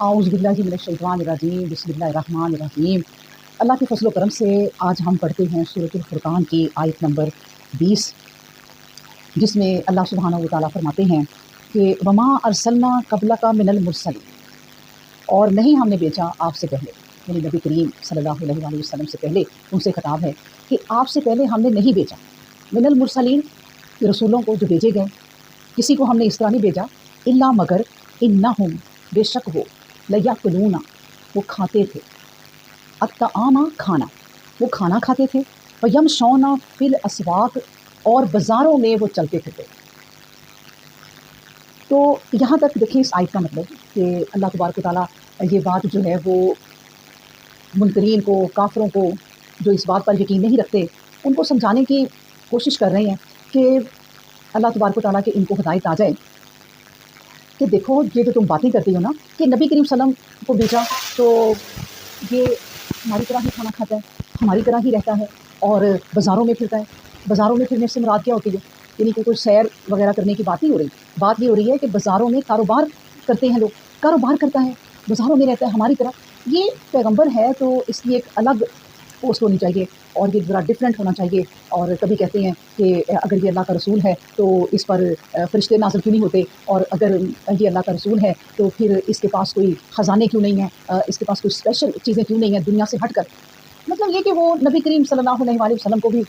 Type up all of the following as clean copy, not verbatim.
औज़ुबिल्लाहिमिनश्शैतानिर्रजीम बिस्मिल्लाहिर्रहमानिर्रहीम। अल्लाह के फज़ल व करम से आज हम पढ़ते हैं सूरतुल फुरक़ान की आयत नंबर 20, जिसमें अल्लाह सुब्हानहू व तआला फरमाते हैं कि वमा अरसलना क़ब्लका मिनल मुरसलीन, और नहीं हमने भेजा आपसे पहले, यानी नबी करीम सल्लल्लाहु अलैहि वसल्लम से पहले उनसे खिताब है कि आपसे पहले हमने नहीं भेजा मिनल मुरसलीन, रसूलों को जो भेजे गए, किसी को हमने इस तरह नहीं भेजा, इल्ला मगर इन्नहुम, बेशक वो, लयाकुलूना, वो खाते थे, अत्तआमा, खाना, वो खाना खाते थे, व यमशौना फिल अस्वाक, और बाज़ारों में वो चलते फिरते। तो यहाँ तक देखिए इस आयत का मतलब कि अल्लाह तबारक व तआला ये बात जो है वो मुनकरीन को, काफ़िरों को जो इस बात पर यकीन नहीं रखते, उनको समझाने की कोशिश कर रहे हैं कि अल्लाह तबारक व तआला की इनको हिदायत आ जाए कि देखो ये जो तुम बातें करती हो ना कि नबी करीम सल्लम को भेजा तो ये हमारी तरह ही खाना खाता है, हमारी तरह ही रहता है और बाज़ारों में फिरता है। बाज़ारों में फिरने से मुराद क्या होती है? यानी कि कोई सैर वगैरह करने की बात नहीं हो रही। बात ये हो रही है कि बाज़ारों में कारोबार करते हैं लोग, कारोबार करता है, बाज़ारों में रहता है हमारी तरह। ये पैगंबर है तो इसकी एक अलग पोस्ट होनी चाहिए और ये ज़रा डिफरेंट होना चाहिए। और कभी कहते हैं कि अगर ये अल्लाह का रसूल है तो इस पर फ़रिश्ते नाज़िल क्यों नहीं होते, और अगर ये अल्लाह का रसूल है तो फिर इसके पास कोई ख़जाने क्यों नहीं हैं, इसके पास कोई स्पेशल चीज़ें क्यों नहीं हैं दुनिया से हट कर। मतलब ये कि वो नबी करीम सल्लल्लाहु अलैहि वसल्लम को भी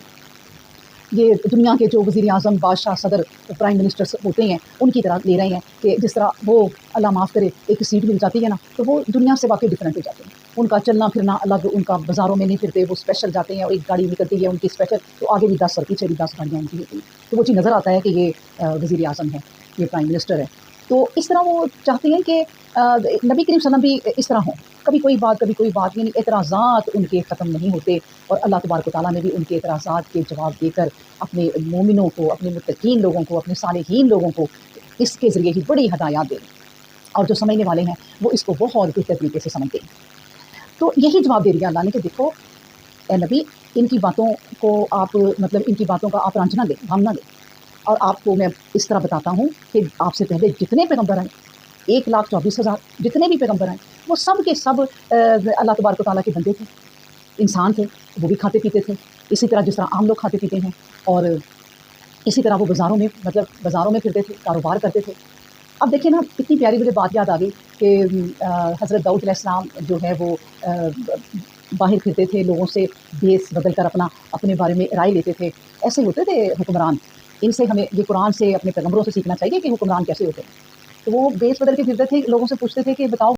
ये दुनिया के जो वज़ीर आज़म, बादशाह, सदर, प्राइम मिनिस्टर्स होते हैं उनकी तरह ले रहे हैं कि जिस तरह वो अल्लाह माफ़ करे एक सीट मिल जाती है ना, तो वो दुनिया से वाकई डिफरेंट हो जाते हैं। उनका चलना फिरना अलग, उनका बाज़ारों में नहीं फिरते, वो स्पेशल जाते हैं और एक गाड़ी निकलती है उनकी स्पेशल, तो आगे भी 10 और पीछे भी 10 गाड़ियाँ उनकी होती हैं। तो वो चीज़ नज़र आता है कि ये वज़ीर आज़म है, ये प्राइम मिनिस्टर है। तो इस तरह वो चाहते हैं कि नबी करीम सल्लम भी इस तरह हों, कभी कोई बात, यानी एतराज़ात उनके ख़त्म नहीं होते। और अल्लाह तबारक व तआला ने भी उनके एतराज़ात के जवाब देकर अपने मोमिनों को, अपने मुत्तकीन लोगों को, अपने सालिहीन लोगों को इसके ज़रिए ही बड़ी हदायत दी, और जो समझने वाले हैं वो इसको बहुत बेहतर तरीके से समझते हैं। तो यही जवाब दे दिया अल्लाह ने कि देखो ए नबी, इनकी बातों को आप, मतलब इनकी बातों का आप रंज ना दें, गम ना दें। और आपको मैं इस तरह बताता हूँ कि आपसे पहले जितने पैगंबर आए, 1,24,000 जितने भी पैगंबर आए, वो सब के सब अल्लाह तबारक व तआला के बंदे थे, इंसान थे, वो भी खाते पीते थे इसी तरह जिस तरह आम लोग खाते पीते हैं। और इसी तरह वो बाज़ारों में, मतलब बाज़ारों में फिरते थे, कारोबार करते थे। अब देखिए ना, कितनी प्यारी मुझे बात याद आ गई कि हज़रत दाऊद अलैहिस्सलाम जो है वो बाहर फिरते थे, लोगों से भेस बदल कर अपने बारे में राय लेते थे। ऐसे होते थे हुक्मरान। इनसे हमें ये कुरान से, अपने पैगंबरों से सीखना चाहिए कि हुक्मरान कैसे होते हैं। तो वो भेस बदल के फिरते थे, लोगों से पूछते थे कि बताओ